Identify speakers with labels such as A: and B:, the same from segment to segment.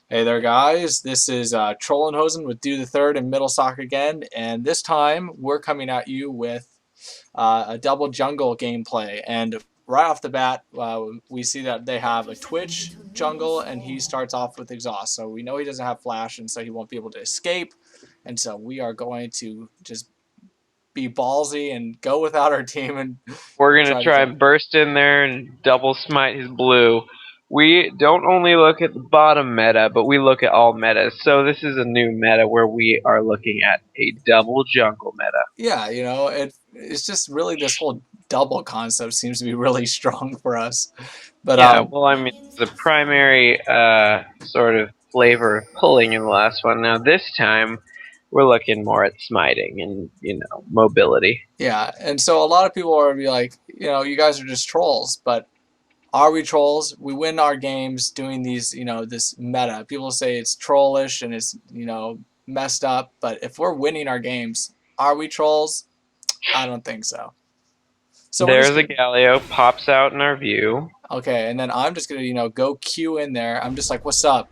A: Hey there, guys. This is Trollen Hosen with Do the Third and Middle Sock again, and this time we're coming at you with a double jungle gameplay. And right off the bat, we see that they have a Twitch jungle, and he starts off with exhaust. So we know he doesn't have flash, and so he won't be able to escape. And so we are going to just be ballsy and go without our team and
B: We're going to
A: try to
B: try
A: kill him.
B: and burst in there and double smite his blue. We don't only look at the bottom meta, but we look at all metas. So this is a new meta where we are looking at a double jungle meta.
A: Yeah, it's just really this whole double concept seems to be really strong for us. But
B: Yeah, well, I mean, the primary sort of flavor of pulling in the last one. Now this time, we're looking more at smiting and, mobility.
A: yeah, and so a lot of people are gonna be like, you guys are just trolls, but are we trolls? We win our games doing these, this meta. People say it's trollish and it's, messed up, but if we're winning our games, are we trolls? I don't think so. So we're just
B: There's a
A: gonna,
B: Galio, pops out in our view.
A: okay, and then I'm just gonna, go Q in there. I'm just like, what's up?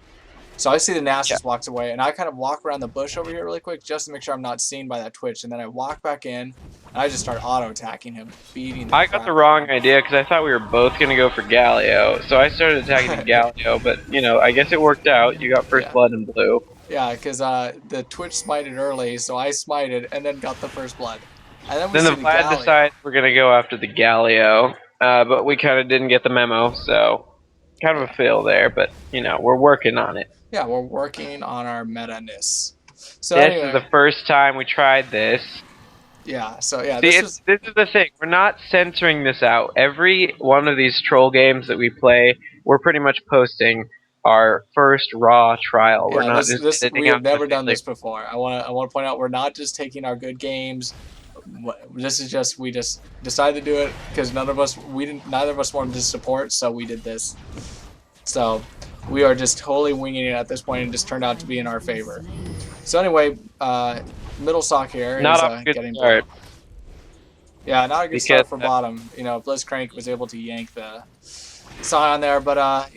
A: So I see the Nash
B: Yeah.
A: just walks away, and I kind of walk around the bush over here really quick just to make sure I'm not seen by that Twitch, and then I walk back in, and I just start auto-attacking him, beating the
B: I got
A: crap
B: the
A: out
B: wrong
A: of him.
B: idea because I thought we were both going to go for Galio. So I started attacking the Galio, but, I guess it worked out. You got first
A: Yeah,
B: blood in blue.
A: yeah, because the Twitch smited early, so I smited, and then got the first blood. And then we
B: Then the
A: see the
B: Vlad
A: Galio.
B: decided we're going to go after the Galio, but we kind of didn't get the memo, so kind of a
A: Yeah,
B: fail there, but, we're working on it.
A: yeah, we're working on our meta-ness. So
B: This is the
A: anyway,
B: first time we tried this.
A: yeah, so yeah,
B: See,
A: this was,
B: this is the thing. We're not censoring this out. Every one of these troll games that we play, we're pretty much posting our first raw trial. We're
A: yeah,
B: not
A: this
B: just
A: this we
B: editing
A: have
B: out the
A: never done
B: failure.
A: this before. I want to point out we're not just taking our good games. This is just we just decided to do it because neither of us wanted to support, so we did this. So we are just totally winging it at this point, and just turned out to be in our favor. So anyway, middle sock here
B: Not
A: is
B: off a good
A: getting blue.
B: start
A: Yeah, not a good
B: because
A: start for bottom. Blitzcrank was able to yank the Scion there, but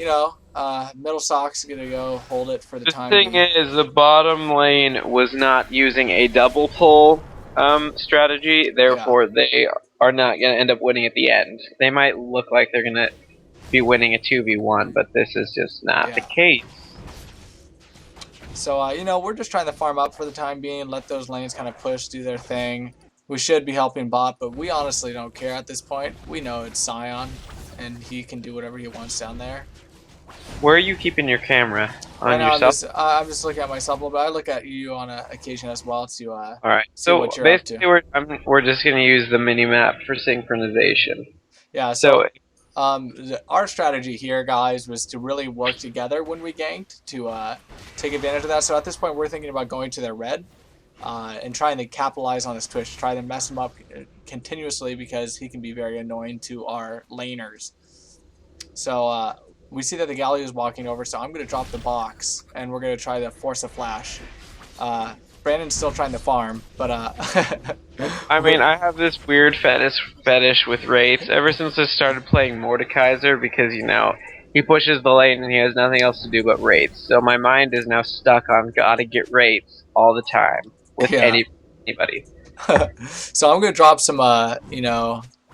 A: middle sock's gonna go hold it for the
B: the
A: time
B: thing
A: being.
B: is, the bottom lane was not using a double pull strategy.
A: Yeah,
B: Therefore, they are not going to end up winning at the end. They might look like they're going to be winning a 2v1, but this is just not the
A: yeah.
B: case.
A: So we're just trying to farm up for the time being, let those lanes kind of push, do their thing. We should be helping bot, but we honestly don't care at this point. We know it's Scion, and he can do whatever he wants down there.
B: Where are you keeping your camera?
A: Right
B: On
A: now,
B: yourself?
A: I'm just looking at myself a little bit. I look at you on occasion as well to
B: Alright,
A: see
B: so
A: what you're up to.
B: basically we're just going to use the mini-map for synchronization.
A: Yeah,
B: So,
A: so our strategy here, guys, was to really work together when we ganked to take advantage of that. So at this point, we're thinking about going to their red and trying to capitalize on his Twitch, try to mess him up continuously because he can be very annoying to our laners. So we see that the Galio is walking over, so I'm going to drop the box, and we're going to try to force a flash. Brandon's still trying to farm, but
B: I mean, I have this weird fetish with Wraiths ever since I started playing Mordekaiser because, he pushes the lane and he has nothing else to do but Wraiths. So my mind is now stuck on gotta get Wraiths all the time with
A: yeah.
B: anybody.
A: So I'm going to drop some,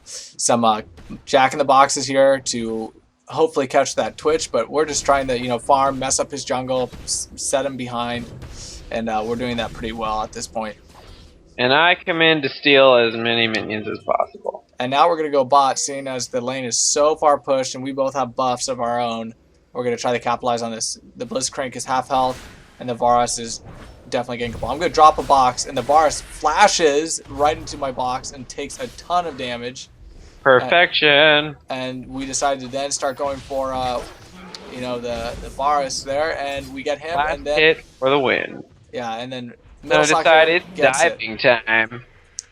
A: some Jack in the Boxes here to hopefully catch that Twitch, but we're just trying to, farm, mess up his jungle, set him behind, and we're doing that pretty well at this point.
B: And I come in to steal as many minions as possible.
A: And now we're going to go bot, seeing as the lane is so far pushed and we both have buffs of our own. We're going to try to capitalize on this. The Blitzcrank is half health, and the Varus is definitely getting couple. I'm going to drop a box, and the Varus flashes right into my box and takes a ton of damage.
B: Perfection.
A: And we decided to then start going for, the Varus there, and we get him,
B: Last
A: and then
B: hit for the win.
A: yeah, and then
B: So I decided
A: gets it.
B: diving time.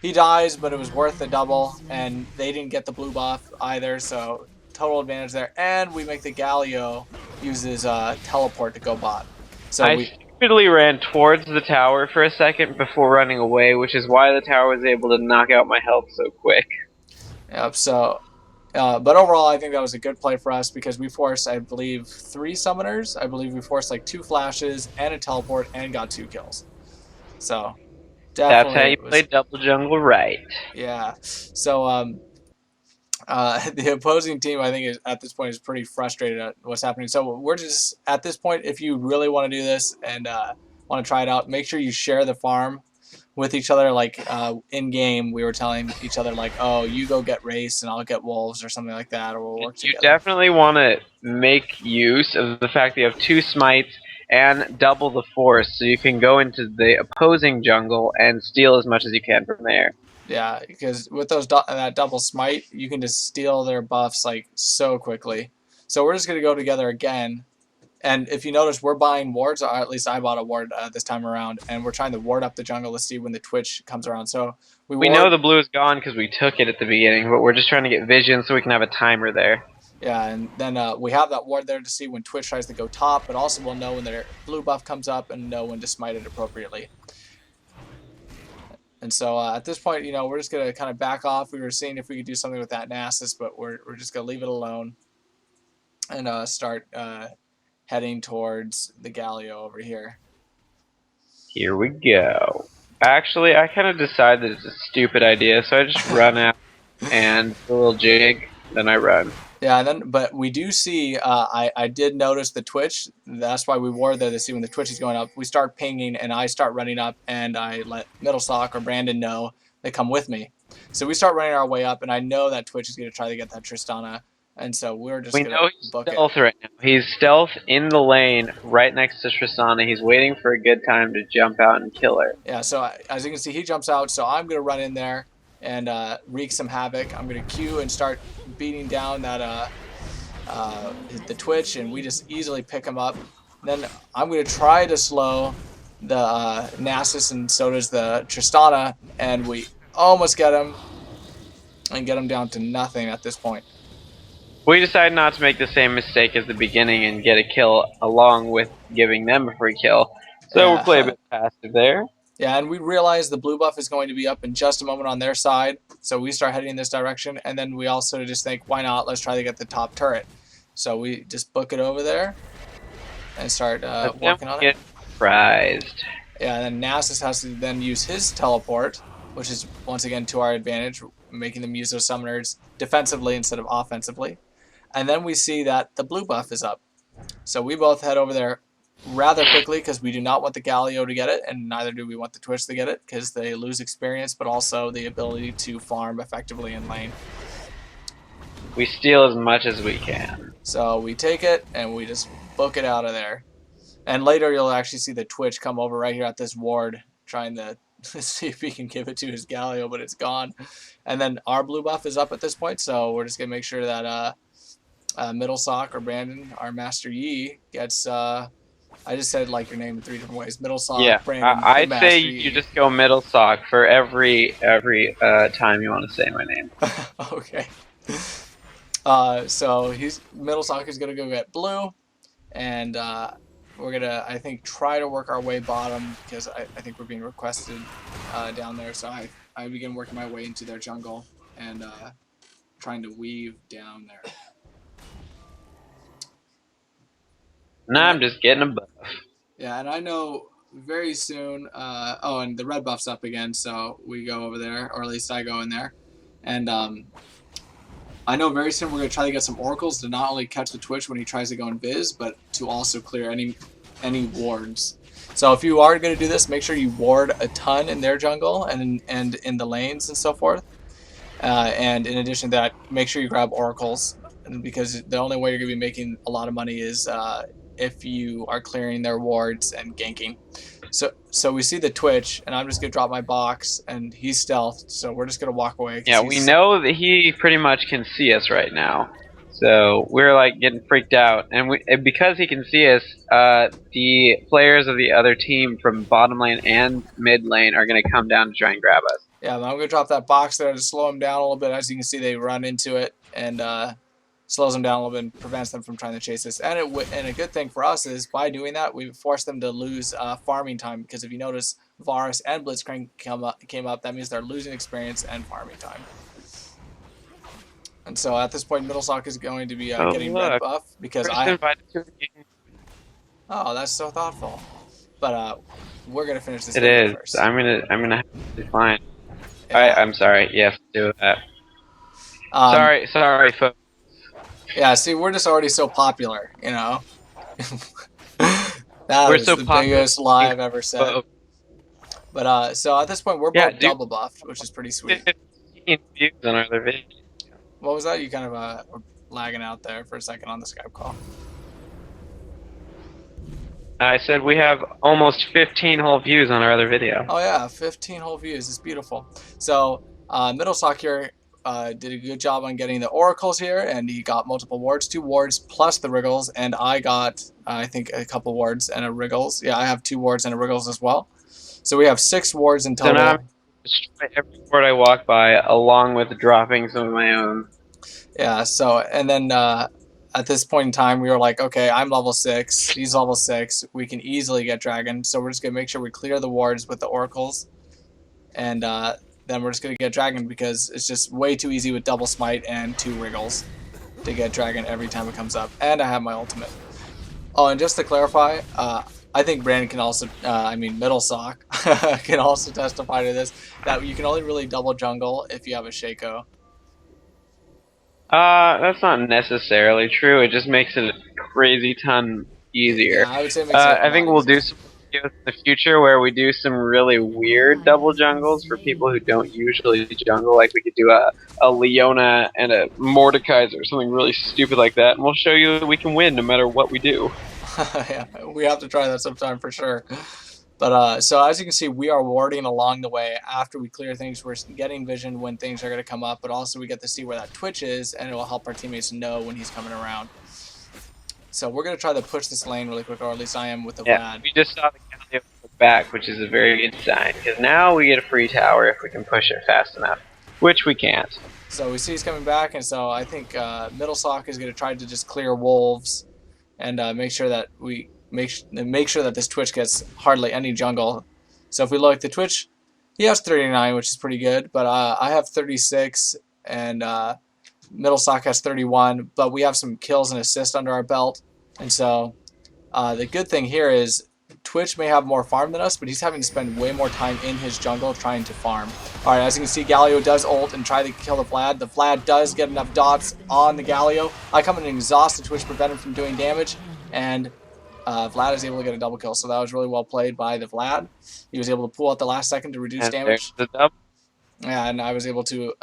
A: He dies, but it was worth the double, and they didn't get the blue buff either, so total advantage there. And we make the Galio use his teleport to go bot. So
B: I stupidly ran towards the tower for a second before running away, which is why the tower was able to knock out my health so quick.
A: yep. So But overall, I think that was a good play for us because we forced, I believe, 3 summoners. I believe we forced like 2 flashes and a teleport and got 2 kills. So
B: That's how
A: definitely
B: you
A: it
B: play
A: was,
B: double jungle right.
A: yeah. So the opposing team, I think, is at this point is pretty frustrated at what's happening. So we're just at this point, if you really want to do this and want to try it out, make sure you share the farm with each other. Like in game, we were telling each other like, "Oh, you go get race, and I'll get wolves, or something like that, or we'll work
B: You
A: together."
B: definitely want to make use of the fact that you have 2 smites and double the force, so you can go into the opposing jungle and steal as much as you can from there.
A: Yeah, because with those that double smite, you can just steal their buffs like so quickly. So we're just gonna go together again. And if you notice, we're buying wards, or at least I bought a ward this time around, and we're trying to ward up the jungle to see when the Twitch comes around. So we
B: We know
A: ward,
B: the blue is gone because we took it at the beginning, but we're just trying to get vision so we can have a timer there.
A: yeah, and then we have that ward there to see when Twitch tries to go top, but also we'll know when their blue buff comes up and know when to smite it appropriately. And so at this point, we're just going to kind of back off. We were seeing if we could do something with that Nasus, but we're just going to leave it alone and start heading towards the Galio over here.
B: Here we go. Actually, I kind of decide that it's a stupid idea, so I just run out and do a little jig, then I run.
A: Yeah, but we do see. I did notice the Twitch. That's why we were there to see when the Twitch is going up. We start pinging, and I start running up, and I let Middlestock or Brandon know they come with me. So we start running our way up, and I know that Twitch is going to try to get that Tristana, and so we're just
B: We
A: going
B: know
A: to
B: he's
A: book it.
B: stealth right now. He's stealth in the lane right next to Tristana. He's waiting for a good time to jump out and kill her.
A: Yeah, so as you can see, he jumps out, so I'm going to run in there and wreak some havoc. I'm going to Q and start beating down that the Twitch, and we just easily pick him up. Then I'm going to try to slow the Nasus, and so does the Tristana, and we almost get him and get him down to nothing at this point.
B: We decide not to make the same mistake as the beginning and get a kill along with giving them a free kill. So we'll play a
A: Yeah.
B: bit passive there.
A: Yeah, and we realize the blue buff is going to be up in just a moment on their side, so we start heading in this direction, and then we also just think, why not? Let's try to get the top turret. So we just book it over there and start working on it.
B: Get surprised.
A: Yeah, and then Nasus has to then use his teleport, which is once again to our advantage, making them use those summoners defensively instead of offensively. And then we see that the blue buff is up. So we both head over there rather quickly because we do not want the Galio to get it, and neither do we want the Twitch to get it because they lose experience, but also the ability to farm effectively in lane.
B: We steal as much as we can.
A: So we take it and we just book it out of there. And later you'll actually see the Twitch come over right here at this ward, trying to see if he can give it to his Galio, but it's gone. And then our blue buff is up at this point, so we're just gonna make sure that Middle Sock or Brandon, our Master Yi, gets. I just said like your name in 3 different ways. Middle Sock,
B: Yeah,
A: Brandon.
B: I'd say you just go middle sock for every time you want to say my name.
A: Okay. So Middle Sock is gonna go get blue, and we're gonna, I think, try to work our way bottom because I think we're being requested down there. So I begin working my way into their jungle and trying to weave down there.
B: Nah, I'm just getting a buff.
A: Yeah, and I know very soon. Oh, and the red buff's up again, so we go over there, or at least I go in there, and I know very soon we're gonna try to get some oracles to not only catch the Twitch when he tries to go in Viz, but to also clear any wards. So if you are gonna do this, make sure you ward a ton in their jungle and in the lanes and so forth. And in addition to that, make sure you grab oracles because the only way you're gonna be making a lot of money is if you are clearing their wards and ganking. So we see the Twitch, and I'm just gonna drop my box, and he's stealthed, so we're just gonna walk away.
B: Yeah, we know that he pretty much can see us right now, so we're like getting freaked out, and because he can see us, the players of the other team from bottom lane and mid lane are gonna come down to try and grab us.
A: Yeah, I'm gonna drop that box there to slow them down a little bit. As you can see, they run into it, and slows them down a little bit and prevents them from trying to chase us. And a good thing for us is by doing that, we forced them to lose farming time, because if you notice, Varus and Blitzcrank came up. That means they're losing experience and farming time. And so at this point, Middlesock is going to be
B: Oh
A: getting red
B: look,
A: buff because
B: first invited to a game.
A: Oh, that's so thoughtful. But we're gonna finish this
B: It
A: video
B: is.
A: first.
B: I'm gonna have to decline.
A: Yeah.
B: I'm sorry. Yes, do that.
A: Um.
B: Sorry, folks.
A: Yeah. See, we're just already so popular, you know. That
B: We're
A: is
B: so
A: the
B: popular.
A: biggest lie I've ever said.
B: Folks.
A: But so at this point, we're
B: Yeah,
A: both
B: dude,
A: double buffed, which is pretty sweet.
B: 15 views on our other video.
A: What was that? You kind of were lagging out there for a second on the Skype call.
B: I said we have almost 15 whole views on our other video.
A: Oh yeah, 15 whole views. It's beautiful. So Middlesock here did a good job on getting the oracles here, and he got multiple wards, 2 wards plus the wriggles, and I got I think a couple wards and a wriggles. Yeah, I have 2 wards and a wriggles as well. So we have 6 wards in
B: So now I'm
A: total.
B: destroy every word I walk by, along with dropping some of my own.
A: Yeah. So and then at this point in time, we were like, okay, I'm level 6. He's level 6. We can easily get dragon. So we're just gonna make sure we clear the wards with the oracles, and then we're just gonna get dragon because it's just way too easy with double smite and 2 wriggles to get dragon every time it comes up. And I have my ultimate. Oh, and just to clarify, I think Brandon can also, Middlesock can also testify to this, that you can only really double jungle if you have a Shaco.
B: That's not necessarily true. It just makes it a crazy ton easier.
A: Yeah, I would say it makes it a
B: I think
A: lot
B: we'll
A: easier.
B: do some videos in the future where we do some really weird double jungles for people who don't usually jungle. Like we could do a Leona and a Mordekaiser or something really stupid like that, and we'll show you that we can win no matter what we do.
A: Yeah, we have to try that sometime for sure. But so as you can see, we are warding along the way. After we clear things, we're getting vision when things are going to come up, but also we get to see where that Twitch is, and it will help our teammates know when he's coming around. So we're going to try to push this lane really quick, or at least I am with the Vlad.
B: We just saw the Galio back, which is a very good sign, because now we get a free tower if we can push it fast enough, which we can't.
A: So we see he's coming back, and so I think Middlesock is going to try to just clear wolves and make sure that we make sure that this Twitch gets hardly any jungle. So if we look, the Twitch, he has 39, which is pretty good, but I have 36, and Middlesock has 31, but we have some kills and assists under our belt. And so the good thing here is Twitch may have more farm than us, but he's having to spend way more time in his jungle trying to farm. Alright, as you can see, Galio does ult and try to kill the Vlad. The Vlad does get enough dots on the Galio. I come in and exhaust the Twitch, prevent him from doing damage, and Vlad is able to get a double kill. So that was really well played by the Vlad. He was able to pull out the last second to reduce damage.
B: There's the double.
A: Yeah, and I was able to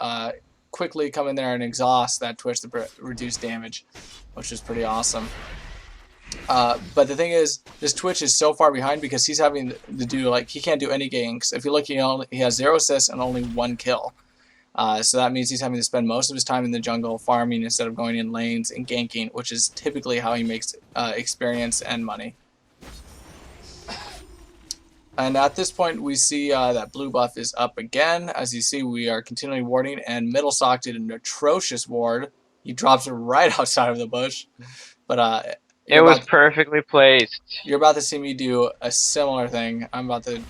A: quickly come in there and exhaust that Twitch to reduce damage, which is pretty awesome. But the thing is, this Twitch is so far behind because he's having to do, like, he can't do any ganks. If you look, he has 0 assists and only 1 kill. So that means he's having to spend most of his time in the jungle farming instead of going in lanes and ganking, which is typically how he makes experience and money. And at this point, we see that blue buff is up again. As you see, we are continually warding, and Middlesock did an atrocious ward. He drops it right outside of the bush. But
B: it was perfectly placed.
A: You're about to see me do a similar thing. I'm about to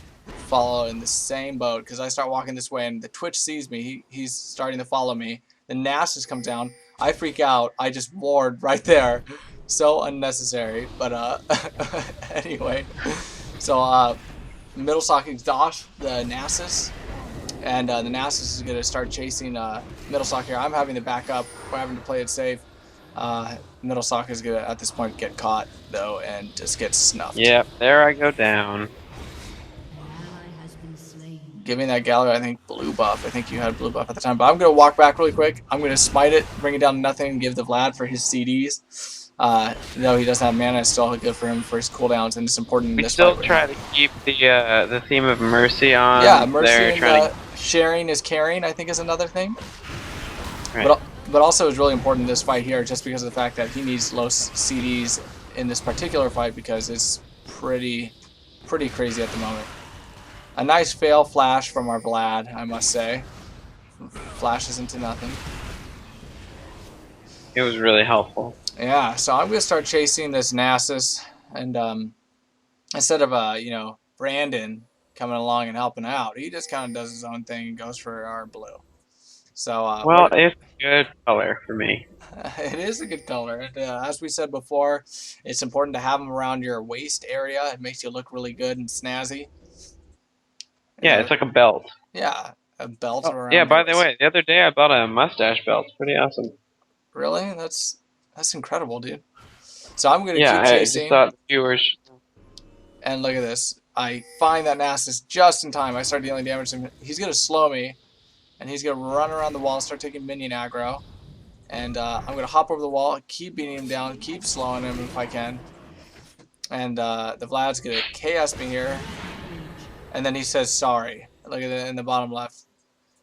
A: follow in the same boat because I start walking this way, and the Twitch sees me. He's starting to follow me. The Nasus comes down. I freak out. I just ward right there. So unnecessary. But anyway. So Middlesock exhausts the Nasus, and the Nasus is going to start chasing Middlesock here. I'm having to back up. We're having to play it safe. Middlesock is going to, at this point, get caught, though, and just get snuffed.
B: Yep, there I go down.
A: Give me that Galio, I think, blue buff. I think you had blue buff at the time. But I'm going to walk back really quick. I'm going to smite it, bring it down to nothing, and give the Vlad for his CDs. Though he doesn't have mana, it's still good for him for his cooldowns, and it's important in this fight.
B: We still try to keep the theme of mercy on.
A: Yeah, mercy
B: there,
A: and sharing is caring, I think, is another thing.
B: Right.
A: But also is really important in this fight here, just because of the fact that he needs low CDs in this particular fight, because it's pretty crazy at the moment. A nice fail flash from our Vlad, I must say. Flashes into nothing.
B: It was really helpful.
A: Yeah, so I'm gonna start chasing this Nasus, and instead of Brandon coming along and helping out, he just kind of does his own thing and goes for our blue. So
B: Well, it's a good color for me.
A: it is a good color. And, as we said before, it's important to have them around your waist area. It makes you look really good and snazzy.
B: Yeah, it's like a belt.
A: Yeah, a belt
B: Oh, yeah,
A: around your
B: by the
A: waist.
B: way, the other day I bought a mustache belt. It's pretty awesome.
A: Really? That's incredible, dude. So I'm gonna
B: Yeah,
A: keep
B: I just
A: chasing,
B: thought viewers.
A: and look at this. I find that Nasus just in time. I start dealing damage to him. He's gonna slow me, and he's gonna run around the wall, start taking minion aggro, and I'm gonna hop over the wall, keep beating him down, keep slowing him if I can, and the Vlad's gonna KS me here, and then he says sorry. Look at it in the bottom left.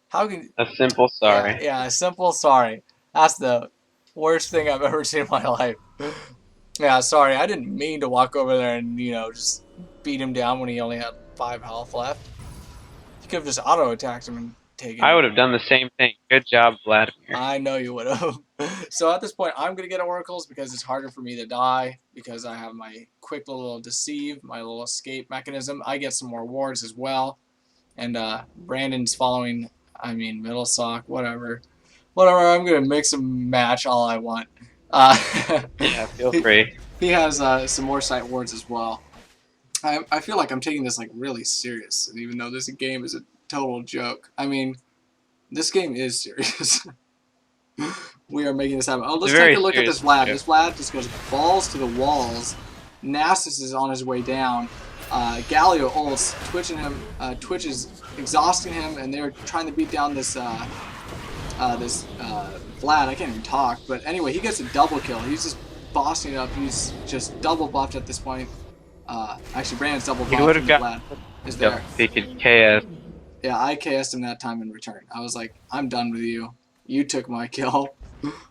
A: How can
B: A simple
A: Yeah,
B: sorry.
A: yeah, a simple sorry. That's the worst thing I've ever seen in my life. Yeah, sorry, I didn't mean to walk over there and, just beat him down when he only had 5 health left. You could have just auto-attacked him and taken
B: I
A: it.
B: would have done the same thing. Good job, Vladimir.
A: I know you would have. So at this point, I'm going to get oracles because it's harder for me to die because I have my quick little deceive, my little escape mechanism. I get some more wards as well. And Brandon's following, middle sock, whatever. Whatever, I'm going to mix and match all I want.
B: Yeah, feel free.
A: He has some more sight wards as well. I feel like I'm taking this like really serious, even though this game is a total joke. This game is serious. We are making this happen. Oh, let's take a look at this Vlad. This Vlad just goes balls to the walls. Nasus is on his way down. Galio ults, twitching him. Twitch is exhausting him, and they're trying to beat down this Vlad. I can't even talk, but anyway, he gets a double kill. He's just bossing it up. He's just double buffed at this point. Actually, Brandon's double buffed.
B: He would have got.
A: Vlad is there.
B: He could KS.
A: Yeah, I KS'd him that time in return. I was like, I'm done with you. You took my kill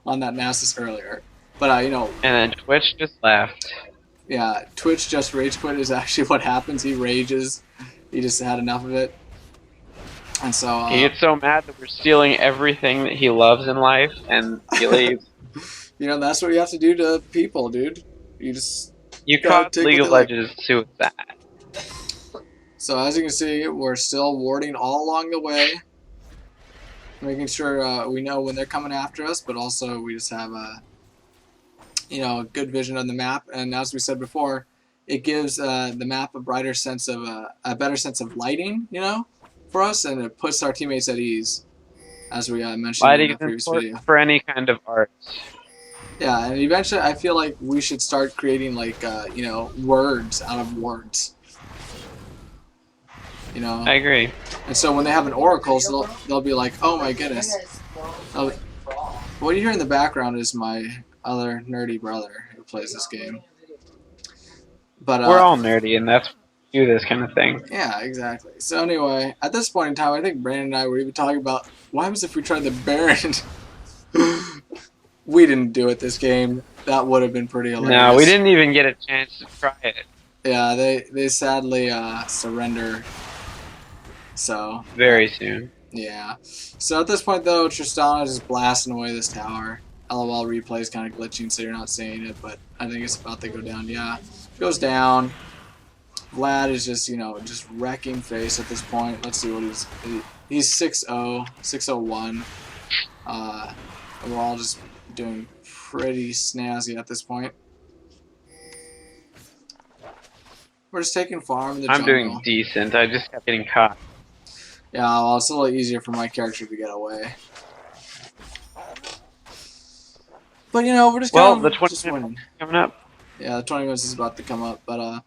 A: on that Nasus earlier. But,
B: And then Twitch just laughed.
A: Yeah, Twitch just rage quit is actually what happens. He rages. He just had enough of it. And so...
B: he gets so mad that we're stealing everything that he loves in life, and he leaves.
A: That's what you have to do to people, dude. You just...
B: You caught League of Legends suicide.
A: So as you can see, we're still warding all along the way. Making sure we know when they're coming after us, but also we just have a good vision on the map. And as we said before, it gives the map a better sense of lighting, for us, and it puts our teammates at ease, as we mentioned
B: Lighting
A: in the
B: is
A: previous video.
B: for any kind of art.
A: Yeah, and eventually I feel like we should start creating words out of words.
B: I agree.
A: And so when they have an oracles, they'll be like, oh my goodness. What you hear in the background is my other nerdy brother who plays this game. But
B: we're all nerdy, and that's why we do this kind of thing.
A: Yeah, exactly. So anyway, at this point in time, I think Brandon and I were even talking about what happens if we tried the Baron. We didn't do it this game. That would have been pretty hilarious.
B: No, we didn't even get a chance to try it.
A: Yeah, they sadly surrender. So
B: very soon.
A: Yeah. So at this point though, Tristana is just blasting away this tower. LOL replay is kind of glitching, so you're not seeing it, but I think it's about to go down. Yeah, it goes down. Vlad is just just wrecking face at this point. Let's see what he's 6-0, 601. We're all just doing pretty snazzy at this point. We're just taking farm in the jungle.
B: I'm doing decent. I just kept getting caught.
A: Yeah, well, it's a little easier for my character to get away. But we're just
B: the 20 minutes coming up.
A: Yeah, the 20 minutes is about to come up, but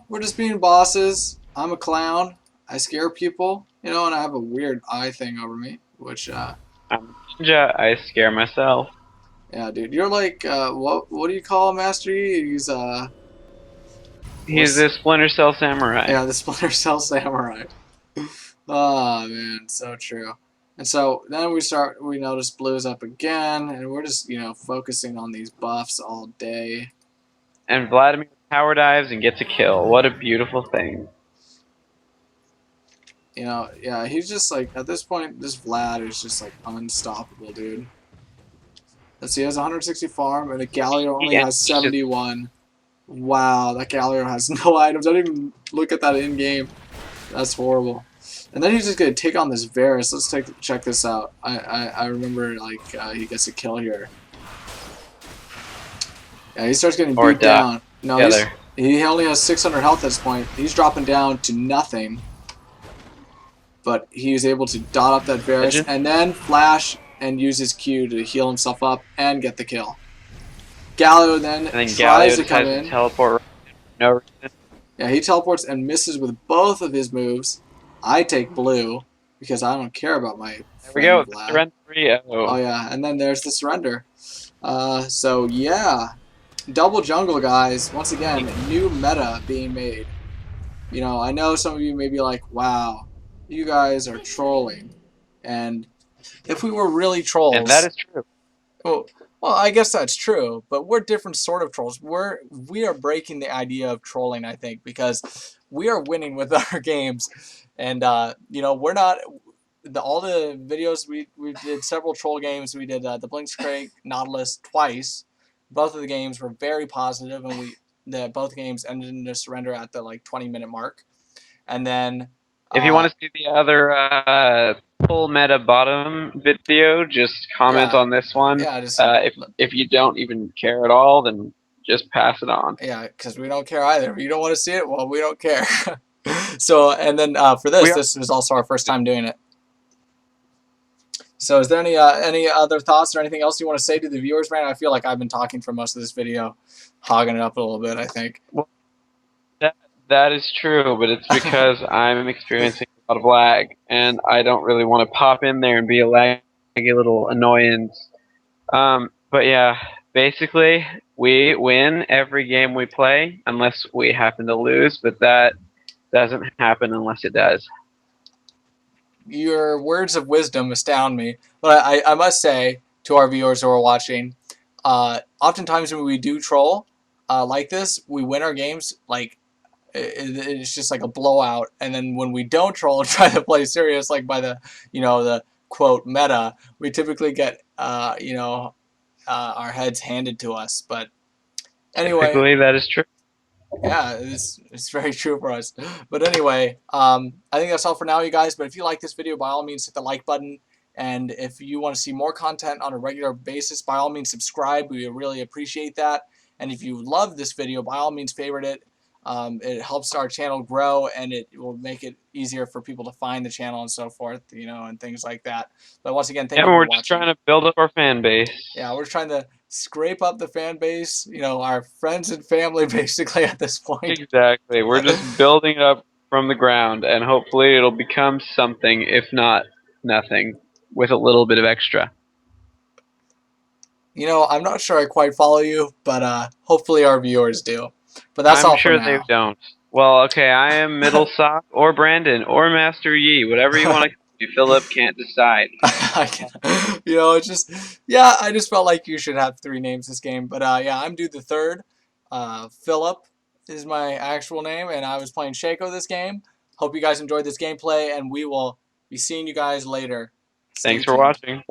A: we're just being bosses. I'm a clown. I scare people, and I have a weird eye thing over me, which
B: I'm a ninja. I scare myself.
A: Yeah, dude, you're like what do you call Master Yi? He's the
B: Splinter Cell Samurai.
A: Yeah, the Splinter Cell Samurai. Oh man, so true. And so then we notice blue's up again, and we're just focusing on these buffs all day.
B: And Vladimir power dives and gets a kill. What a beautiful thing.
A: Yeah, he's just like at this point, this Vlad is just like unstoppable, dude. Let's see, he has 160 farm, and the Galio only has 71. Wow, that Galio has no items. I didn't even look at that in game. That's horrible. And then he's just gonna take on this Varus. Let's check this out. I remember like he gets a kill here. Yeah, he starts getting beat down. No, he only has 600 health at this point. He's dropping down to nothing. But he was able to dot up that Varus and then flash and use his Q to heal himself up and get the kill. Galio then tries to come in.
B: Teleport. No reason.
A: Yeah, he teleports and misses with both of his moves. I take blue because I don't care about my friend.
B: There we go.
A: Vlad.
B: Surrender.
A: Oh yeah, and then there's the surrender. So yeah, double jungle, guys. Once again, new meta being made. You know, I know some of you may be like, "Wow, you guys are trolling," and if we were really trolls,
B: and that is true.
A: Well, I guess that's true, but we're different sort of trolls. We are breaking the idea of trolling, I think, because we are winning with our games, and you know, we're not. All the videos we did several troll games. We did the Blinkscrake, Nautilus twice. Both of the games were very positive, and both games ended in a surrender at the like 20-minute mark, and then.
B: If you want to see the other full meta bottom video, just comment on this one.
A: Yeah,
B: if you don't even care at all, then just pass it on.
A: Yeah, because we don't care either. If you don't want to see it, well, we don't care. So, and then for this was also our first time doing it. So, is there any other thoughts or anything else you want to say to the viewers, man? I feel like I've been talking for most of this video, hogging it up a little bit, I think.
B: Well, that is true, but it's because I'm experiencing a lot of lag, and I don't really want to pop in there and be a laggy little annoyance. But yeah, basically, we win every game we play, unless we happen to lose, but that doesn't happen unless it does.
A: Your words of wisdom astound me, but I must say to our viewers who are watching, oftentimes when we do troll like this, we win our games like it's just like a blowout, and then when we don't troll and try to play serious, like by the the quote meta, we typically get our heads handed to us. But anyway,
B: typically that is true.
A: Yeah, it's very true for us. But anyway, I think that's all for now, you guys. But if you like this video, by all means, hit the like button. And if you want to see more content on a regular basis, by all means, subscribe. We really appreciate that. And if you love this video, by all means, favorite it. It helps our channel grow, and it will make it easier for people to find the channel and so forth, and things like that. But once again, thank you for watching.
B: We're just trying to build up our fan base.
A: Yeah, we're trying to scrape up the fan base, our friends and family, basically, at this point.
B: Exactly. We're just building it up from the ground, and hopefully it'll become something, if not nothing, with a little bit of extra.
A: I'm not sure I quite follow you, but hopefully our viewers do. But that's all for now.
B: I'm sure they don't. Well, okay, I am Middle Sock or Brandon or Master Yi, whatever you want to call me. Philip can't decide.
A: I can't. It's just, I just felt like you should have 3 names this game. But yeah, I'm Dude the Third. Philip is my actual name, and I was playing Shaco this game. Hope you guys enjoyed this gameplay, and we will be seeing you guys later.
B: Thanks for watching.